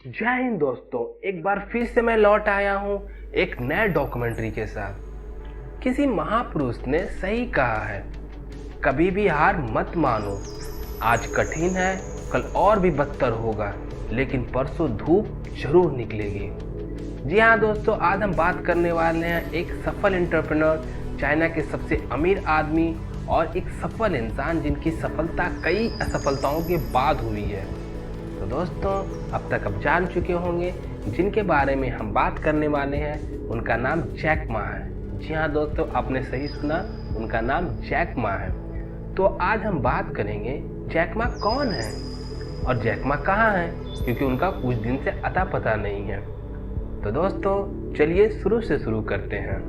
जय हिंद दोस्तों, एक बार फिर से मैं लौट आया हूँ एक नए डॉक्यूमेंट्री के साथ। किसी महापुरुष ने सही कहा है, कभी भी हार मत मानो। आज कठिन है, कल और भी बदतर होगा, लेकिन परसों धूप जरूर निकलेगी। जी हाँ दोस्तों, आज हम बात करने वाले हैं एक सफल एंटरप्रेन्योर, चाइना के सबसे अमीर आदमी और एक सफल इंसान जिनकी सफलता कई असफलताओं के बाद हुई है। तो दोस्तों, अब तक आप जान चुके होंगे जिनके बारे में हम बात करने वाले हैं, उनका नाम जैक मा है। जी हाँ दोस्तों, आपने सही सुना, उनका नाम जैक मा है। तो आज हम बात करेंगे जैक मा कौन है और जैक मा कहाँ है, क्योंकि उनका कुछ दिन से अता पता नहीं है। तो दोस्तों चलिए शुरू से शुरू करते हैं।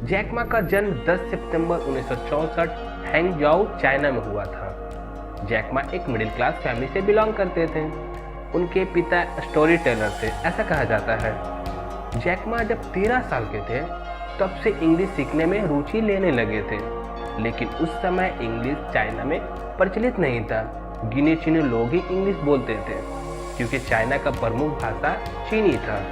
जैक मा का जन्म 10 सितंबर 1964 हैंगजाओ चाइना में हुआ था। जैक मा एक मिडिल क्लास फैमिली से बिलोंग करते थे। उनके पिता स्टोरी टेलर थे, ऐसा कहा जाता है। जैक मा जब 13 साल के थे तब से इंग्लिश सीखने में रुचि लेने लगे थे, लेकिन उस समय इंग्लिश चाइना में प्रचलित नहीं था। गिने चुने लोग ही इंग्लिश बोलते थे, क्योंकि चाइना का प्रमुख भाषा चीनी था।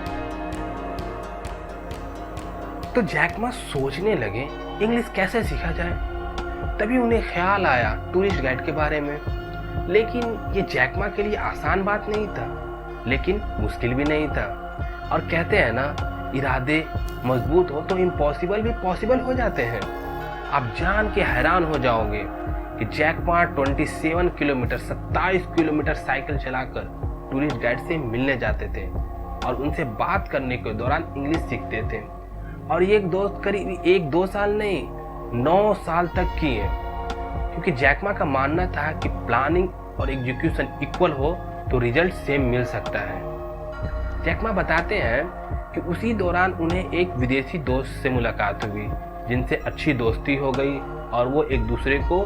तो जैक मा सोचने लगे इंग्लिश कैसे सीखा जाए। तभी उन्हें ख्याल आया टूरिस्ट गाइड के बारे में। लेकिन ये जैक मा के लिए आसान बात नहीं था, लेकिन मुश्किल भी नहीं था। और कहते हैं ना, इरादे मजबूत हो तो इम्पॉसिबल भी पॉसिबल हो जाते हैं। आप जान के हैरान हो जाओगे कि Jack Ma 27 kilometre 27 kilometre cycle चलाकर टूरिस्ट गाइड से मिलने जाते थे और उनसे बात करने के दौरान इंग्लिश सीखते थे। और ये एक दोस्त करीब 1-2 साल नहीं, 9 साल तक किए, क्योंकि जैक मा का मानना था कि प्लानिंग और एग्जीक्यूशन इक्वल हो तो रिजल्ट सेम मिल सकता है। जैक मा बताते हैं कि उसी दौरान उन्हें एक विदेशी दोस्त से मुलाकात हुई, जिनसे अच्छी दोस्ती हो गई और वो एक दूसरे को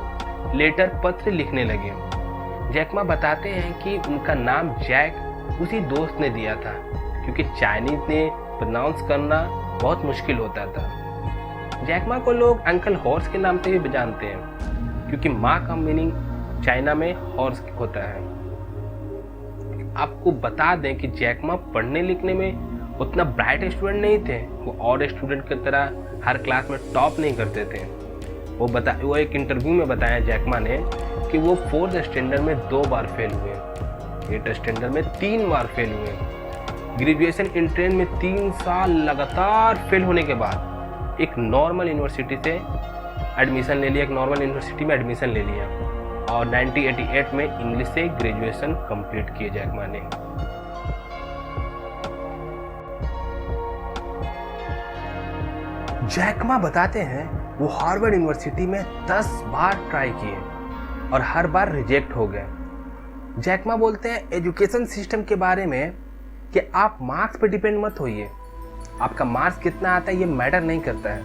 लेटर पत्र लिखने लगे। जैक मा बताते हैं कि उनका नाम जैक उसी दोस्त ने दिया था, क्योंकि चाइनीज में प्रोनाउंस करना बहुत मुश्किल होता था। जैक मा को लोग अंकल हॉर्स के नाम से भी जानते हैं, क्योंकि माँ का मीनिंग चाइना में हॉर्स होता है। आपको बता दें कि जैक मा पढ़ने लिखने में उतना ब्राइट स्टूडेंट नहीं थे। वो और स्टूडेंट की तरह हर क्लास में टॉप नहीं करते थे। वो एक इंटरव्यू में बताया जैक मा ने कि वो 4th स्टैंडर्ड में 2 बार फेल हुए, 8th स्टैंडर्ड में 3 बार फेल हुए। ग्रेजुएशन इंट्रेंस में 3 साल लगातार फेल होने के बाद एक नॉर्मल यूनिवर्सिटी से एडमिशन ले लिया, एक नॉर्मल यूनिवर्सिटी में एडमिशन ले लिया और 1988 में इंग्लिश से ग्रेजुएशन कंप्लीट किए जैक मा ने। जैक मा बताते हैं वो हार्वर्ड यूनिवर्सिटी में 10 बार ट्राई किए और हर बार रिजेक्ट हो गए। जैक मा बोलते हैं एजुकेशन सिस्टम के बारे में कि आप मार्क्स पे डिपेंड मत होइए। आपका मार्क्स कितना आता है ये मैटर नहीं करता है,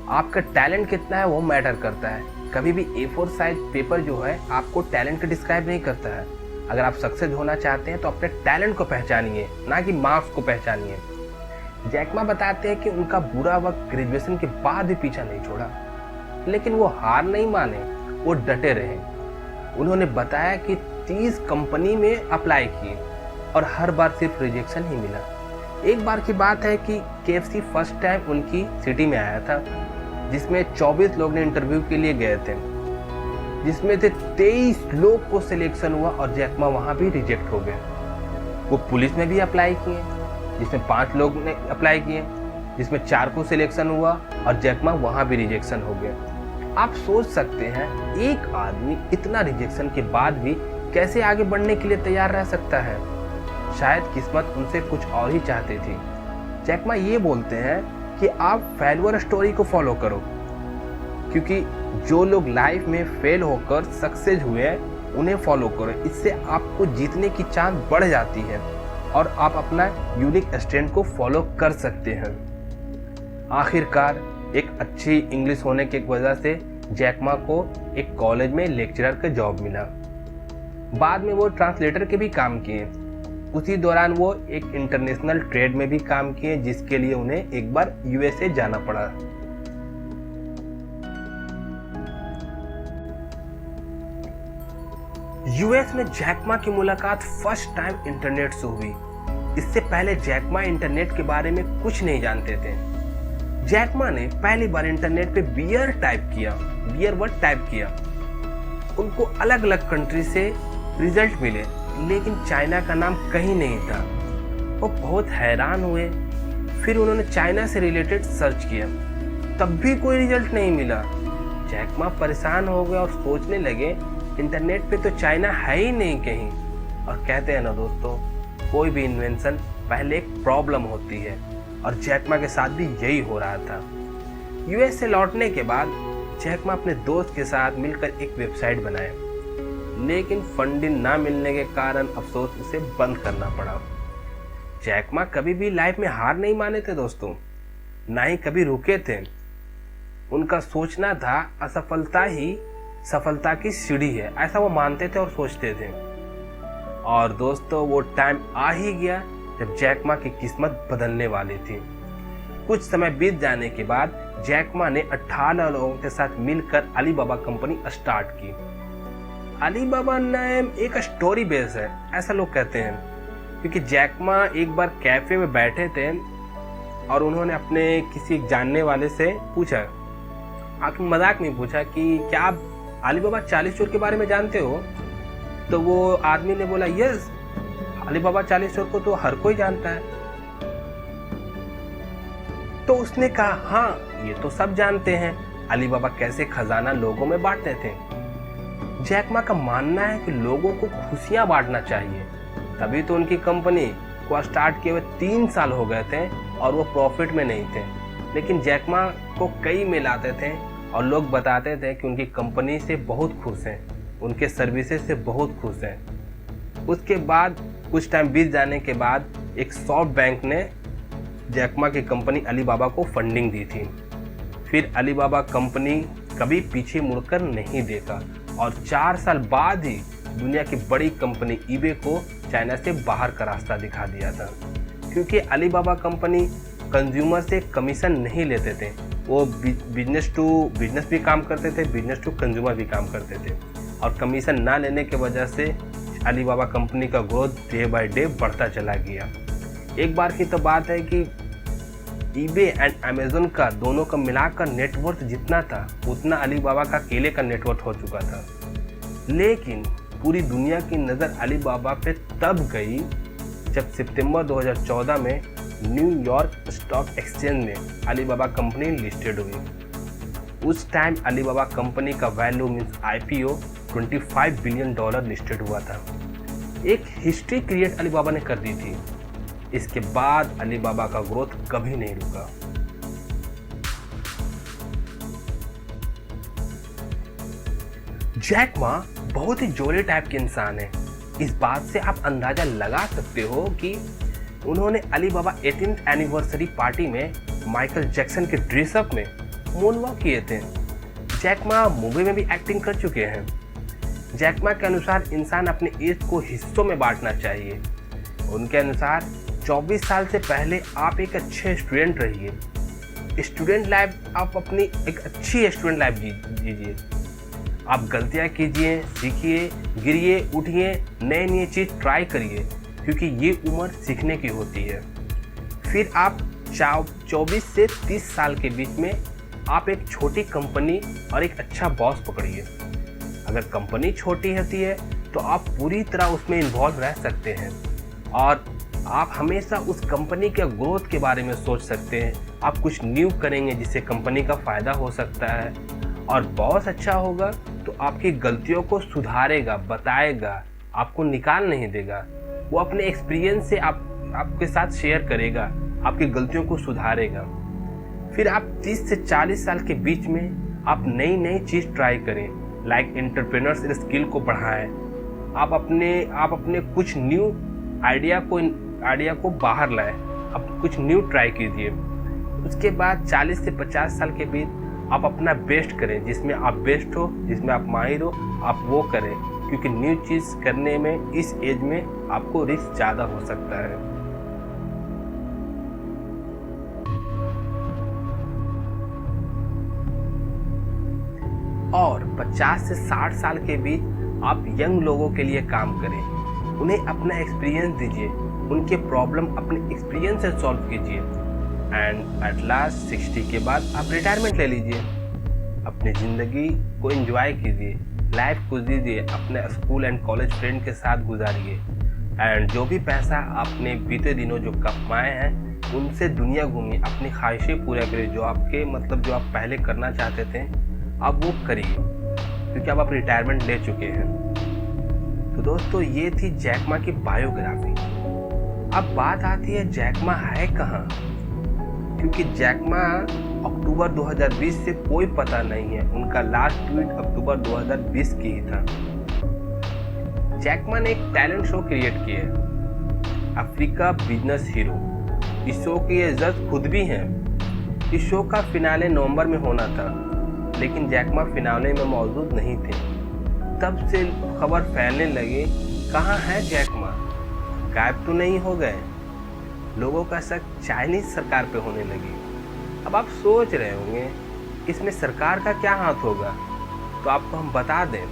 आपका टैलेंट कितना है वो मैटर करता है। कभी भी A4 साइज पेपर जो है आपको टैलेंट को डिस्क्राइब नहीं करता है। अगर आप सक्सेस होना चाहते हैं तो अपने टैलेंट को पहचानिए, ना कि मार्क्स को पहचानिए। जैक मा बताते हैं कि उनका बुरा वक्त ग्रेजुएशन के बाद भी पीछा नहीं छोड़ा, लेकिन वो हार नहीं माने, वो डटे रहे। उन्होंने बताया कि 30 कंपनी में अप्लाई किए और हर बार सिर्फ रिजेक्शन ही मिला। एक बार की बात है कि KFC फर्स्ट टाइम उनकी सिटी में आया था, जिसमें 24 लोग ने इंटरव्यू के लिए गए थे, जिसमें से 23 लोग को सिलेक्शन हुआ और जैक मा वहाँ भी रिजेक्ट हो गए। वो पुलिस में भी अप्लाई किए, जिसमें 5 लोग ने अप्लाई किए, जिसमें 4 को सिलेक्शन हुआ और जैक मा वहाँ भी रिजेक्शन हो गए। आप सोच सकते हैं एक आदमी इतना रिजेक्शन के बाद भी कैसे आगे बढ़ने के लिए तैयार रह सकता है। शायद किस्मत उनसे कुछ और ही चाहती थी। जैक मा ये बोलते हैं कि आप फेलियर स्टोरी को फॉलो करो, क्योंकि जो लोग लाइफ में फेल होकर सक्सेस हुए हैं उन्हें फॉलो करो। इससे आपको जीतने की चांस बढ़ जाती है और आप अपना यूनिक स्ट्रेंथ को फॉलो कर सकते हैं। आखिरकार एक अच्छी इंग्लिश होने की वजह से जैक मा को एक कॉलेज में लेक्चरर का जॉब मिला। बाद में वो ट्रांसलेटर के भी काम किए। उसी दौरान वो एक इंटरनेशनल ट्रेड में भी काम किए, जिसके लिए उन्हें एक बार USA जाना पड़ा। यूएस में जैक मा की मुलाकात फर्स्ट टाइम इंटरनेट से हुई। इससे पहले जैक मा इंटरनेट के बारे में कुछ नहीं जानते थे। जैक मा ने पहली बार इंटरनेट पे बियर वर्ड टाइप किया। उनको अलग अलग कंट्री से रिजल्ट मिले, लेकिन चाइना का नाम कहीं नहीं था। वो बहुत हैरान हुए। फिर उन्होंने चाइना से रिलेटेड सर्च किया, तब भी कोई रिजल्ट नहीं मिला। जैक मा परेशान हो गए और सोचने लगे इंटरनेट पे तो चाइना है ही नहीं कहीं। और कहते हैं ना दोस्तों, कोई भी इन्वेंशन पहले एक प्रॉब्लम होती है, और जैक मा के साथ भी यही हो रहा था। यूएस से लौटने के बाद जैक मा अपने दोस्त के साथ मिलकर एक वेबसाइट बनाए, लेकिन फंडिंग ना मिलने के कारण अफसोस उसे बंद करना पड़ा। जैक मा कभी भी लाइफ में हार नहीं माने थे दोस्तों, ना ही कभी रुके थे। उनका सोचना था असफलता ही सफलता की सीढ़ी है, ऐसा वो मानते थे और सोचते थे। और दोस्तों, वो टाइम आ ही गया जब जैक मा की किस्मत बदलने वाली थी। कुछ समय बीत जाने के बाद जैक मा ने 18 लोगों के साथ मिलकर अलीबाबा कंपनी स्टार्ट की। अलीबाबा नाम एक स्टोरी बेस है, ऐसा लोग कहते हैं, क्योंकि जैक मा एक बार कैफे में बैठे थे और उन्होंने अपने किसी जानने वाले से पूछा, आखिर मजाक में पूछा कि क्या आप अलीबाबा 40 चोर के बारे में जानते हो? तो वो आदमी ने बोला, यस, अलीबाबा 40 चोर को तो हर कोई जानता है। तो उसने कहा, हाँ, ये तो सब जानते हैं, अलीबाबा कैसे खजाना लोगों में बांटते थे। जैक मा का मानना है कि लोगों को खुशियां बांटना चाहिए, तभी तो उनकी कंपनी को स्टार्ट किए हुए 3 साल हो गए थे और वो प्रॉफिट में नहीं थे। लेकिन जैक मा को कई मेल आते थे और लोग बताते थे कि उनकी कंपनी से बहुत खुश हैं, उनके सर्विसेज से बहुत खुश हैं। उसके बाद कुछ टाइम बीत जाने के बाद एक सॉफ्ट बैंक ने जैक मा की कंपनी अलीबाबा को फंडिंग दी थी। फिर अलीबाबा कंपनी कभी पीछे मुड़कर नहीं देखा और 4 साल बाद ही दुनिया की बड़ी कंपनी ईबे को चाइना से बाहर का रास्ता दिखा दिया था। क्योंकि अलीबाबा कंपनी कंज्यूमर से कमीशन नहीं लेते थे, वो बिजनेस टू बिजनेस भी काम करते थे, बिजनेस टू कंज्यूमर भी काम करते थे, और कमीशन ना लेने की वजह से अलीबाबा कंपनी का ग्रोथ डे बाय डे बढ़ता चला गया। एक बार की तो बात है कि ईबे एंड अमेज़न का दोनों का मिलाकर नेटवर्थ जितना था उतना अलीबाबा का अकेले का नेटवर्थ हो चुका था। लेकिन पूरी दुनिया की नज़र अलीबाबा पे तब गई जब सितंबर 2014 में न्यूयॉर्क स्टॉक एक्सचेंज में अलीबाबा कंपनी लिस्टेड हुई। उस टाइम अलीबाबा कंपनी का value means IPO $25 billion listed हुआ था। एक हिस्ट्री क्रिएट अलीबाबा ने कर दी थी। इसके बाद अलीबाबा का ग्रोथ कभी नहीं रुका। जैक मा बहुत ही जोली टाइप के इंसान है। इस बात से आप अंदाजा लगा सकते हो कि उन्होंने अलीबाबा 18th एनिवर्सरी पार्टी में माइकल जैक्सन के ड्रेसअप में मूनवॉक किए थे। जैक मा मूवी में भी एक्टिंग कर चुके हैं। जैक मा के अनुसार इंसान अपने एज को हिस्सों में बांटना चाहिए। उनके अनुसार 24 साल से पहले आप एक अच्छे स्टूडेंट रहिए। स्टूडेंट लाइफ आप अपनी एक अच्छी स्टूडेंट लाइफ जीजिए। आप गलतियां कीजिए, सीखिए, गिरिए, उठिए, नए चीज़ ट्राई करिए, क्योंकि ये उम्र सीखने की होती है। फिर आप 24 से 30 साल के बीच में आप एक छोटी कंपनी और एक अच्छा बॉस पकड़िए। अगर कंपनी छोटी होती है तो आप पूरी तरह उसमें इन्वॉल्व रह सकते हैं और आप हमेशा उस कंपनी के ग्रोथ के बारे में सोच सकते हैं। आप कुछ न्यू करेंगे जिससे कंपनी का फ़ायदा हो सकता है। और बॉस अच्छा होगा तो आपकी गलतियों को सुधारेगा, बताएगा, आपको निकाल नहीं देगा। वो अपने एक्सपीरियंस से आपके साथ शेयर करेगा, आपकी गलतियों को सुधारेगा। फिर आप 30 से 40 साल के बीच में आप नई चीज़ ट्राई करें, लाइक एंटरप्रेन्योर्स स्किल को बढ़ाएं। आप अपने कुछ न्यू आइडिया को बाहर लाएं, आप कुछ न्यू ट्राई कीजिए। उसके बाद 40 से 50 साल के बीच आप अपना बेस्ट करें, जिसमें आप बेस्ट हो, जिसमें आप माहिर हो, आप वो करें, क्योंकि न्यू चीज़ करने में इस एज में आपको रिस्क ज़्यादा हो सकता है। और 50 से 60 साल के बीच आप यंग लोगों के लिए काम करें, उन्हें अपना एक्सपीरियंस दीजिए, उनके प्रॉब्लम अपने एक्सपीरियंस से सॉल्व कीजिए एंड एट लास्ट 60 के बाद आप रिटायरमेंट ले लीजिए। अपनी ज़िंदगी को एंजॉय कीजिए, लाइफ को दीजिए, अपने स्कूल एंड कॉलेज फ्रेंड के साथ गुजारिए एंड जो भी पैसा आपने बीते दिनों जो कमाए हैं उनसे दुनिया घूमिए, अपनी ख्वाहिशें पूरा करिए। जो आप पहले करना चाहते थे अब वो करिए, क्योंकि अब आप रिटायरमेंट ले चुके हैं। तो दोस्तों ये थी जैक मा की बायोग्राफी। अब बात आती है जैक मा है कहाँ, क्योंकि जैक मा अक्टूबर 2020 से कोई पता नहीं है। उनका लास्ट ट्वीट अक्टूबर 2020 की ही था। जैक मा ने एक टैलेंट शो क्रिएट किया है, अफ्रीका बिजनेस हीरो। इस शो के ये जज खुद भी हैं। इस शो का फिनाले नवंबर में होना था, लेकिन जैक मा फिनाले में मौजूद नहीं थे। तब से खबर फैलने लगी, कहाँ है जैक मा, गायब तो नहीं हो गए। लोगों का शक चाइनीज सरकार पे होने लगी। अब आप सोच रहे होंगे इसमें सरकार का क्या हाथ होगा, तो आपको हम बता दें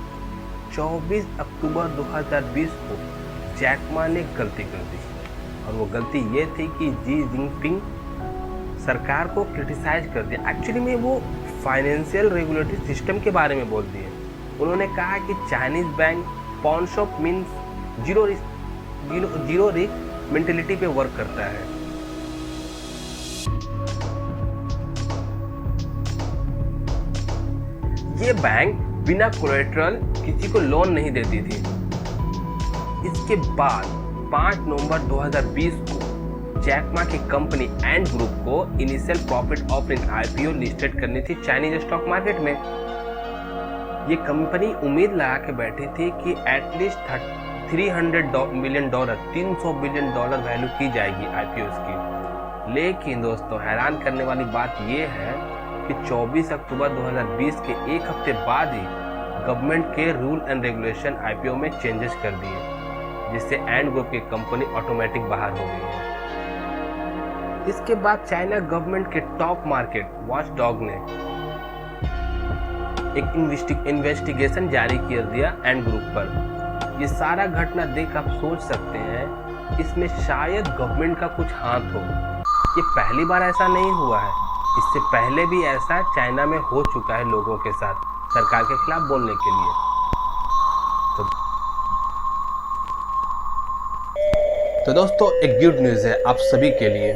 24 अक्टूबर 2020 को जैक मा ने गलती कर दी, और वो गलती ये थी कि जी जिनपिंग सरकार को क्रिटिसाइज कर दिया। एक्चुअली में वो फाइनेंशियल रेगुलेटरी सिस्टम के बारे में बोल दिए। उन्होंने कहा कि Chinese bank pawn shop means zero risk mentality पे वर्क करता है। ये बैंक बिना कोलेटरल किसी को लोन नहीं देती थी। इसके बाद 5 नवंबर 2020 को जैक मा की कंपनी एंड ग्रुप को initial profit offering IPO listed करनी थी चाइनीज स्टॉक मार्केट में। ये कंपनी उम्मीद लगा के बैठी थी कि एटलीस्ट $300 मिलियन 300 बिलियन वैल्यू की जाएगी IPOs की। लेकिन दोस्तों हैरान करने वाली बात ये है कि 24 अक्टूबर 2020 के एक हफ्ते बाद ही गवर्नमेंट के रूल एंड रेगुलेशन IPO में चेंजेस कर दिए, जिससे एंड ग्रुप की कंपनी ऑटोमेटिक बाहर हो गई है। इसके बाद चाइना गवर्नमेंट के टॉप मार्केट वॉचडॉग ने एक इन्वेस्टिगेशन जारी कर दिया एंड ग्रुप पर। ये सारा घटना देख आप सोच सकते हैं इसमें शायद गवर्नमेंट का कुछ हाथ हो। ये पहली बार ऐसा नहीं हुआ है, इससे पहले भी ऐसा चाइना में हो चुका है लोगों के साथ सरकार के खिलाफ बोलने के लिए। तो दोस्तों एक गुड न्यूज़ है आप सभी के लिए।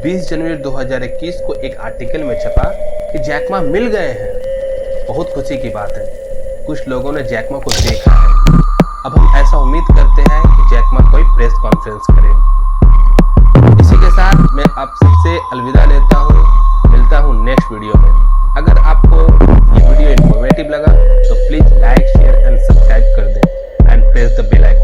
20 जनवरी 2021 को एक आर्टिकल में छपा कि जैक मा मिल गए हैं। बहुत खुशी की बात है, कुछ लोगों ने जैक मा को देखा है। अब हम ऐसा उम्मीद करते हैं कि जैक मा कोई प्रेस कॉन्फ्रेंस करे। इसी के साथ मैं आप सबसे अलविदा लेता हूँ, मिलता हूँ नेक्स्ट वीडियो में। अगर आपको ये वीडियो इन्फॉर्मेटिव लगा तो please like share and subscribe कर दें and press the bell icon.